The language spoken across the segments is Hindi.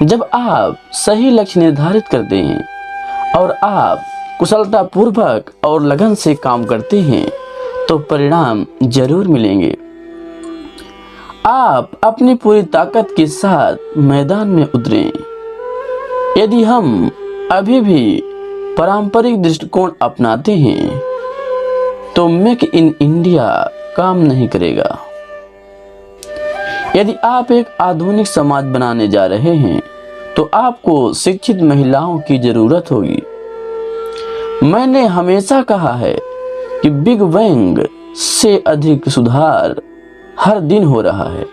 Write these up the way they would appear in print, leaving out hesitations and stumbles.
जब आप सही लक्ष्य निर्धारित करते हैं और आप कुशलता पूर्वक और लगन से काम करते हैं तो परिणाम जरूर मिलेंगे। आप अपनी पूरी ताकत के साथ मैदान में उतरें। यदि हम अभी भी पारंपरिक दृष्टिकोण अपनाते हैं तो मेक इन इंडिया काम नहीं करेगा। यदि आप एक आधुनिक समाज बनाने जा रहे हैं तो आपको शिक्षित महिलाओं की जरूरत होगी। मैंने हमेशा कहा है कि बिग बैंग से अधिक सुधार हर दिन हो रहा है,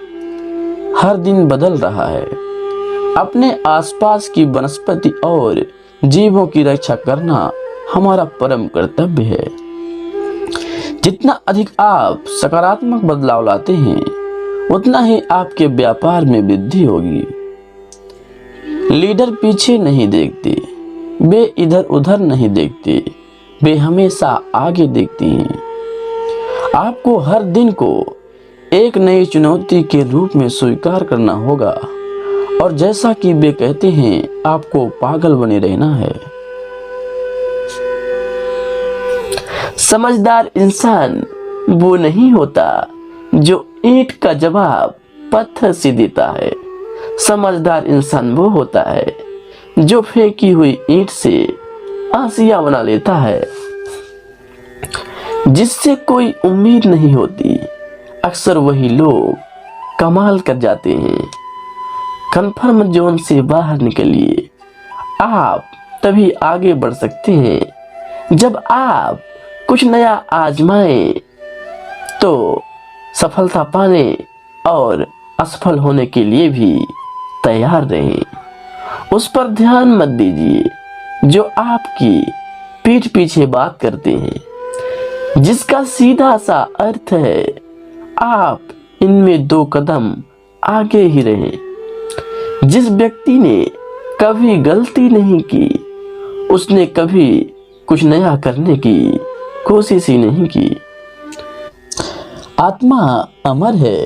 हर दिन बदल रहा है। अपने आसपास की वनस्पति और जीवों की रक्षा करना हमारा परम कर्तव्य है। जितना अधिक आप सकारात्मक बदलाव लाते हैं उतना ही आपके व्यापार में वृद्धि होगी। लीडर पीछे नहीं देखते, वे इधर उधर नहीं देखते, वे हमेशा आगे देखते हैं। आपको हर दिन को एक नई चुनौती के रूप में स्वीकार करना होगा और जैसा कि वे कहते हैं आपको पागल बने रहना है। समझदार इंसान वो नहीं होता जो ईंट का जवाब पत्थर से देता है। समझदार इंसान वो होता है जो फेंकी हुई ईंट से आसिया बना लेता है। जिससे कोई उम्मीद नहीं होती, अक्सर वही लोग कमाल कर जाते हैं। कंफर्म जोन से बाहर निकलिए। आप तभी आगे बढ़ सकते हैं जब आप कुछ नया आजमाएं। तो सफलता पाने और असफल होने के लिए भी तैयार रहें। उस पर ध्यान मत दीजिए जो आपकी पीठ पीछे बात करते हैं, जिसका सीधा सा अर्थ है आप इनमें 2 कदम आगे ही रहें। जिस व्यक्ति ने कभी गलती नहीं की उसने कभी कुछ नया करने की कोशिश ही नहीं की। आत्मा अमर है,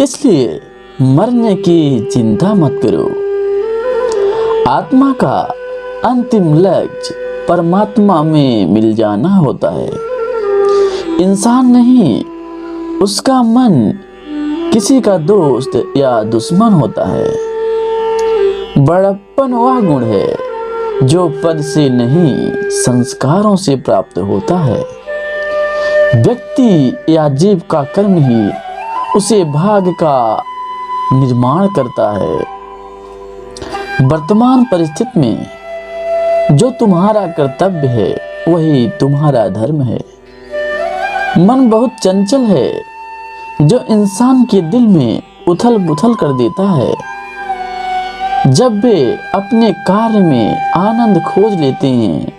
इसलिए मरने की चिंता मत करो। आत्मा का अंतिम लक्ष्य परमात्मा में मिल जाना होता है। इंसान नहीं, उसका मन किसी का दोस्त या दुश्मन होता है। बड़प्पन वह गुण है जो पद से नहीं संस्कारों से प्राप्त होता है। व्यक्ति या जीव का कर्म ही उसे भाग्य का निर्माण करता है। वर्तमान परिस्थिति में जो तुम्हारा कर्तव्य है वही तुम्हारा धर्म है। मन बहुत चंचल है जो इंसान के दिल में उथल पुथल कर देता है। जब वे अपने कार्य में आनंद खोज लेते हैं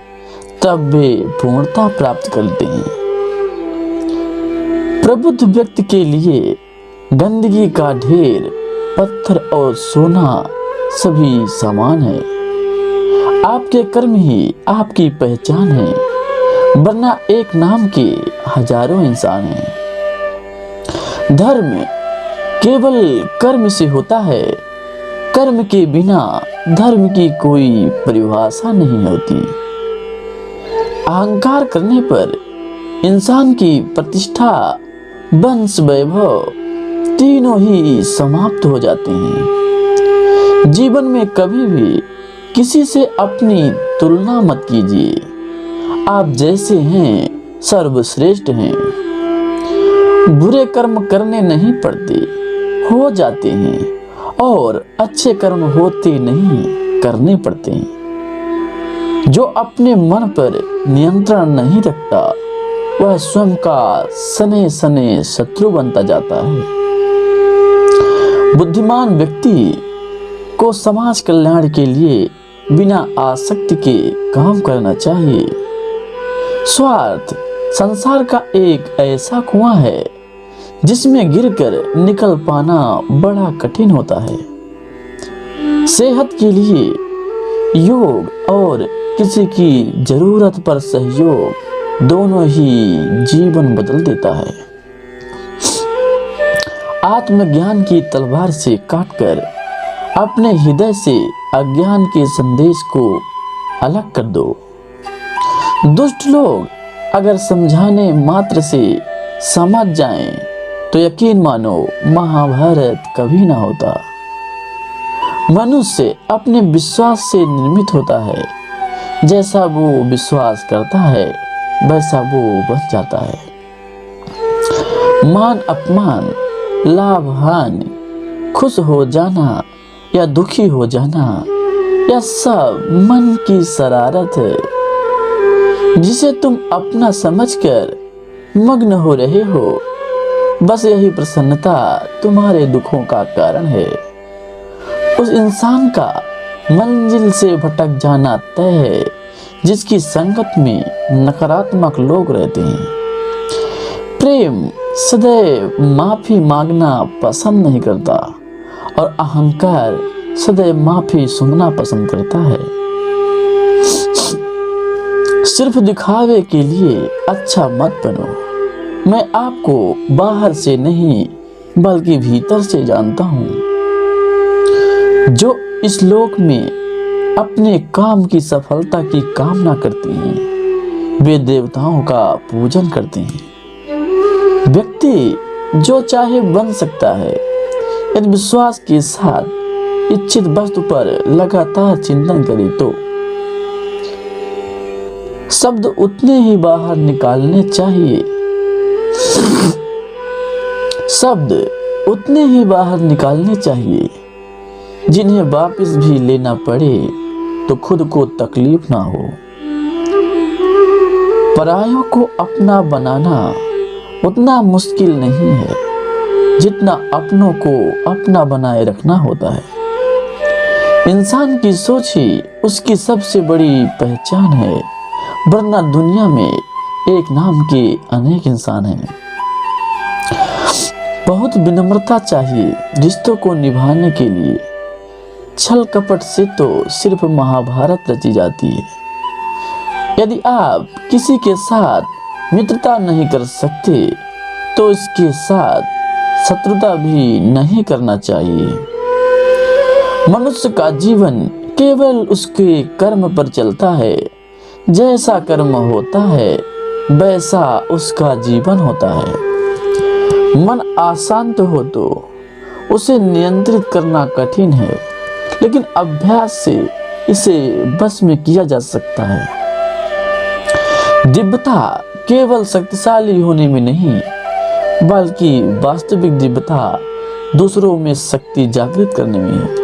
तब वे पूर्णता प्राप्त करते हैं। प्रबुद्ध व्यक्ति के लिए गंदगी का ढेर, पत्थर और सोना सभी समान है। आपके कर्म ही आपकी पहचान है, वरना एक नाम के हजारों इंसान हैं। धर्म केवल कर्म से होता है। कर्म के बिना धर्म की कोई परिभाषा नहीं होती। अहंकार करने पर इंसान की प्रतिष्ठा, वंश, वैभव तीनों ही समाप्त हो जाते हैं। जीवन में कभी भी किसी से अपनी तुलना मत कीजिए। आप जैसे हैं सर्वश्रेष्ठ हैं। बुरे कर्म करने नहीं पड़ते, हो जाते हैं, और अच्छे कर्म होते नहीं, करने पड़ते हैं। जो अपने मन पर नियंत्रण नहीं रखता वह स्वयं का सने सने शत्रु बनता जाता है। बुद्धिमान व्यक्ति को समाज कल्याण के लिए बिना आसक्ति के काम करना चाहिए। स्वार्थ संसार का एक ऐसा कुआं है जिसमें गिरकर निकल पाना बड़ा कठिन होता है। सेहत के लिए योग और किसी की जरूरत पर सहयोग दोनों ही जीवन बदल देता है। आत्मज्ञान की तलवार से काटकर अपने हृदय से अज्ञान के संदेश को अलग कर दो। दुष्ट लोग अगर समझाने मात्र से समझ जाएं, तो यकीन मानो महाभारत कभी ना होता। मनुष्य अपने विश्वास से निर्मित होता है, जैसा वो विश्वास करता है वैसा वो बन जाता है। मान अपमान, लाभ हानि, खुश हो जाना या दुखी हो जाना, यह सब मन की शरारत है जिसे तुम अपना समझकर मग्न हो रहे हो। बस यही प्रसन्नता तुम्हारे दुखों का कारण है। उस इंसान का मंजिल से भटक जाना तय है जिसकी संगत में नकारात्मक लोग रहते हैं। प्रेम सदैव माफी मांगना पसंद नहीं करता और अहंकार सदैव माफी सुनना पसंद करता है। सिर्फ दिखावे के लिए अच्छा मत बनो। मैं आपको बाहर से नहीं बल्कि भीतर से जानता हूँ। जो इस लोक में अपने काम की सफलता की कामना करती हैं, वे देवताओं का पूजन करते हैं। व्यक्ति जो चाहे बन सकता है यदि विश्वास के साथ इच्छित वस्तु पर लगातार चिंतन करे तो। शब्द उतने ही बाहर निकालने चाहिए, शब्द उतने ही बाहर निकालने चाहिए जिन्हें वापस भी लेना पड़े तो खुद को तकलीफ ना हो। परायों को अपना बनाना उतना मुश्किल नहीं है जितना अपनों को अपना बनाए रखना होता है। इंसान की सोच ही उसकी सबसे बड़ी पहचान है, वरना दुनिया में एक नाम के अनेक इंसान हैं। बहुत विनम्रता चाहिए रिश्तों को निभाने के लिए। छल कपट से तो सिर्फ महाभारत रची जाती है। यदि आप किसी के साथ मित्रता नहीं कर सकते तो इसके साथ शत्रुता भी नहीं करना चाहिए। मनुष्य का जीवन केवल उसके कर्म पर चलता है। जैसा कर्म होता है वैसा उसका जीवन होता है। मन अशांत हो तो उसे नियंत्रित करना कठिन है, लेकिन अभ्यास से इसे बस में किया जा सकता है। दिव्यता केवल शक्तिशाली होने में नहीं, बल्कि वास्तविक दिव्यता दूसरों में शक्ति जागृत करने में है।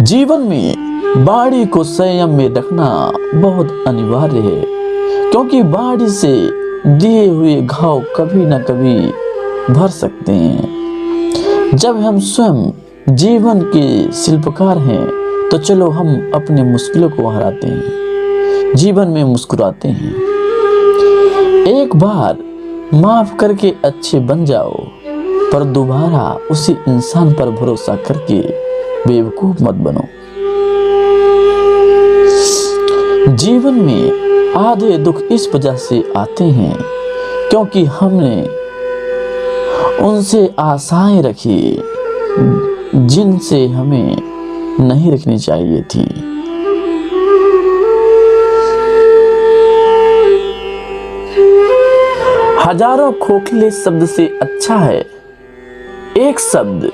जीवन में वाणी को संयम में रखना बहुत अनिवार्य है, क्योंकि वाणी से दिए हुए घाव कभी न कभी भर सकते हैं। जब हम स्वयं जीवन के शिल्पकार हैं तो चलो हम अपनी मुश्किलों को हराते हैं, जीवन में मुस्कुराते हैं। एक बार माफ करके अच्छे बन जाओ, पर दोबारा उसी इंसान पर भरोसा करके बेवकूफ मत बनो। जीवन में आधे दुख इस वजह से आते हैं क्योंकि हमने उनसे आशाएं रखी जिनसे हमें नहीं रखनी चाहिए थी। हजारों खोखले शब्द से अच्छा है एक शब्द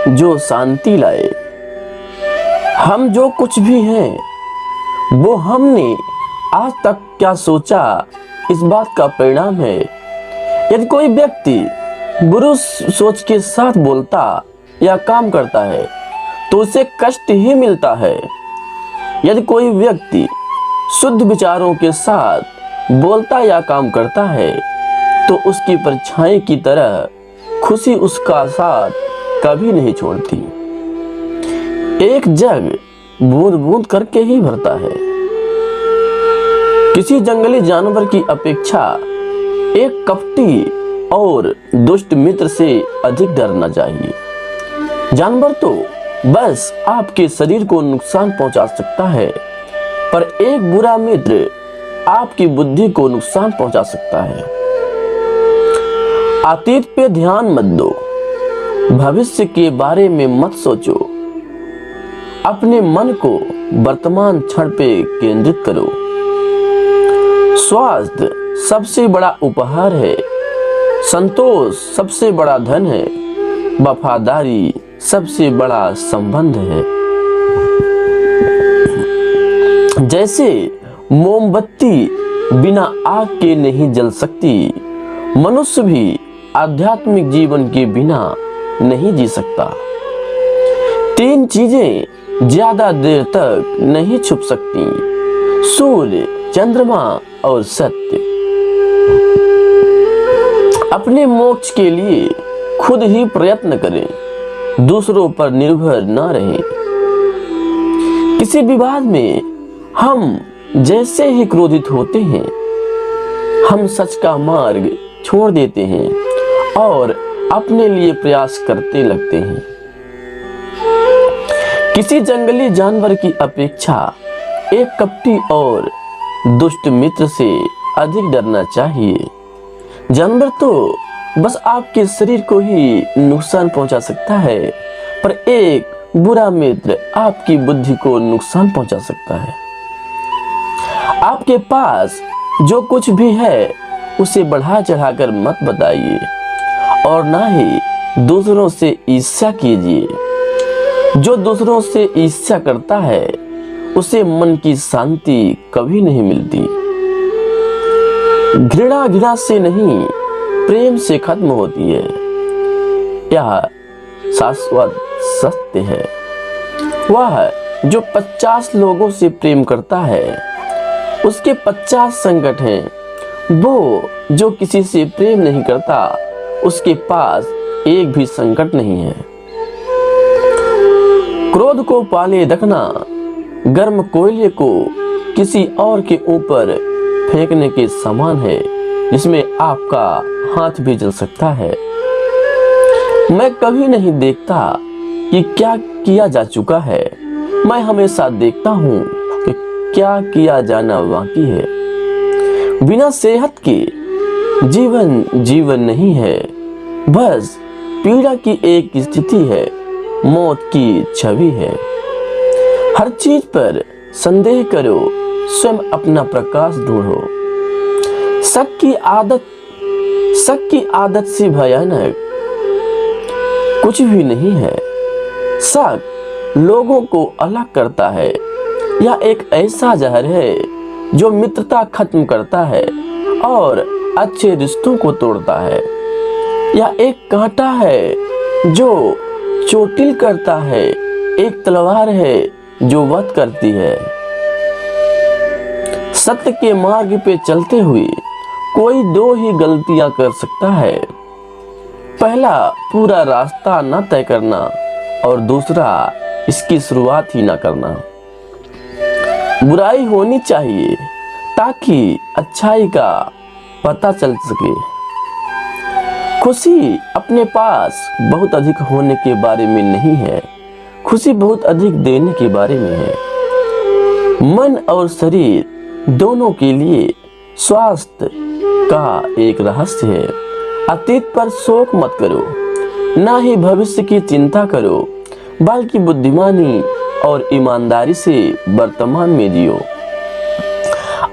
जो शांति लाए। हम जो कुछ भी हैं वो हमने आज तक क्या सोचा इस बात का परिणाम है। यदि कोई व्यक्ति बुरी सोच के साथ बोलता या काम करता है तो उसे कष्ट ही मिलता है। यदि कोई व्यक्ति शुद्ध विचारों के साथ बोलता या काम करता है तो उसकी परछाई की तरह खुशी उसका साथ कभी नहीं छोड़ती। एक जग बूंद बूंद करके ही भरता है। किसी जंगली जानवर की अपेक्षा एक कपटी और दुष्ट मित्र से अधिक डरना चाहिए। जानवर तो बस आपके शरीर को नुकसान पहुंचा सकता है, पर एक बुरा मित्र आपकी बुद्धि को नुकसान पहुंचा सकता है। अतीत पे ध्यान मत दो, भविष्य के बारे में मत सोचो, अपने मन को वर्तमान क्षण पे केंद्रित करो। स्वास्थ्य सबसे बड़ा उपहार है, संतोष सबसे बड़ा धन है, वफादारी सबसे बड़ा संबंध है। जैसे मोमबत्ती बिना आग के नहीं जल सकती, मनुष्य भी आध्यात्मिक जीवन के बिना नहीं जी सकता। तीन चीजें ज्यादा देर तक नहीं छुप सकती, सूर्य, चंद्रमा और सत्य। अपने मोक्ष के लिए खुद ही प्रयत्न करें, दूसरों पर निर्भर न रहें। किसी विवाद में हम जैसे ही क्रोधित होते हैं, हम सच का मार्ग छोड़ देते हैं और अपने लिए प्रयास करते लगते हैं। किसी जंगली जानवर की अपेक्षा एक कपटी और दुष्ट मित्र से अधिक डरना चाहिए। जानवर तो बस आपके शरीर को ही नुकसान पहुंचा सकता है, पर एक बुरा मित्र आपकी बुद्धि को नुकसान पहुंचा सकता है। आपके पास जो कुछ भी है उसे बढ़ा चढ़ाकर मत बताइए और ना ही दूसरों से ईर्ष्या कीजिए। जो दूसरों से ईर्ष्या करता है उसे मन की शांति कभी नहीं मिलती। घृणा से नहीं, प्रेम से खत्म होती है, यह शाश्वत सत्य है। वह जो 50 लोगों से प्रेम करता है उसके 50 संकट हैं। वो जो किसी से प्रेम नहीं करता उसके पास एक भी संकट नहीं है। क्रोध को पाले रखना गर्म कोयले को किसी और के ऊपर फेंकने के समान है, जिसमें आपका हाथ भी जल सकता है। मैं कभी नहीं देखता कि क्या किया जा चुका है, मैं हमेशा देखता हूँ कि क्या किया जाना बाकी है। बिना सेहत के जीवन नहीं है, बस पीड़ा की एक स्थिति है, मौत की छवि है। हर चीज पर संदेह करो, स्वयं अपना प्रकाश ढूंढो। शक की आदत से भयानक कुछ भी नहीं है। शक लोगों को अलग करता है। यह एक ऐसा जहर है जो मित्रता खत्म करता है और अच्छे रिश्तों को तोड़ता है। यह एक कांटा है जो चोटिल करता है, एक तलवार है जो वध करती है। सत्य के मार्ग पे चलते हुए कोई दो ही गलतियां कर सकता है। पहला, पूरा रास्ता न तय करना और दूसरा, इसकी शुरुआत ही न करना। बुराई होनी चाहिए ताकि अच्छाई का पता चल सके। खुशी अपने पास बहुत अधिक होने के बारे में नहीं है, खुशी बहुत अधिक देने के बारे में है। मन और शरीर दोनों के लिए स्वास्थ्य का एक रहस्य है। अतीत पर शोक मत करो, ना ही भविष्य की चिंता करो, बल्कि बुद्धिमानी और ईमानदारी से वर्तमान में जियो।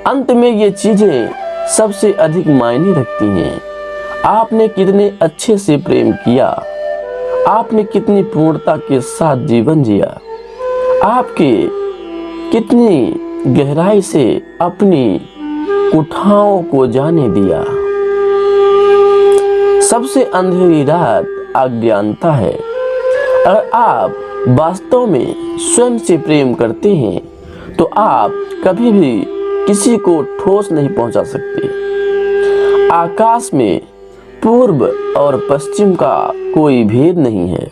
अंत में ये चीजें सबसे अधिक मायने रखती हैं। आपने कितने अच्छे से प्रेम किया, आपने कितनी पूर्णता के साथ जीवन जिया, आपके कितनी गहराई से अपनी कुठाओं को जाने दिया। सबसे अंधेरी रात अज्ञानता है। अगर आप वास्तव में स्वयं से प्रेम करते हैं तो आप कभी भी किसी को ठोस नहीं पहुंचा सकते। आकाश में पूर्व और पश्चिम का कोई भेद नहीं है।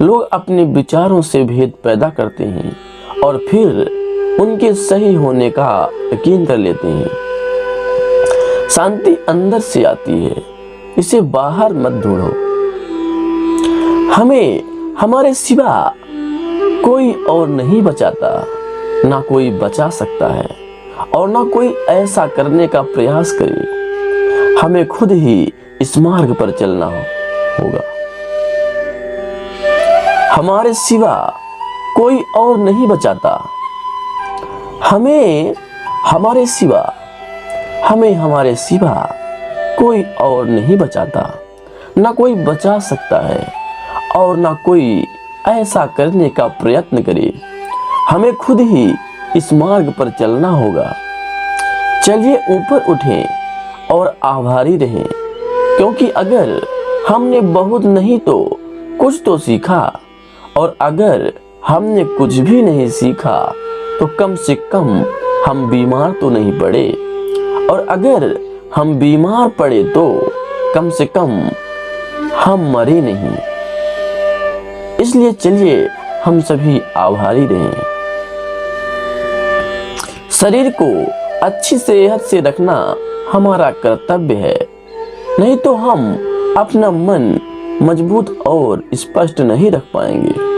लोग अपने विचारों से भेद पैदा करते हैं और फिर उनके सही होने का यकीन कर लेते हैं। शांति अंदर से आती है, इसे बाहर मत ढूंढो। हमें हमारे सिवा कोई और नहीं बचाता, ना कोई बचा सकता है और ना कोई ऐसा करने का प्रयास करे। हमें खुद ही इस मार्ग पर चलना होगा। हमारे सिवा कोई और नहीं बचाता। हमें हमारे सिवा कोई और नहीं बचाता। ना कोई बचा सकता है और ना कोई ऐसा करने का प्रयत्न करे। हमें खुद ही इस मार्ग पर चलना होगा। चलिए ऊपर उठें और आभारी रहें, क्योंकि अगर हमने बहुत नहीं तो कुछ तो सीखा, और अगर हमने कुछ भी नहीं सीखा तो कम से कम हम बीमार तो नहीं पड़े, और अगर हम बीमार पड़े तो कम से कम हम मरे नहीं। इसलिए चलिए हम सभी आभारी रहें। शरीर को अच्छी सेहत से रखना हमारा कर्तव्य है, नहीं तो हम अपना मन मजबूत और स्पष्ट नहीं रख पाएंगे।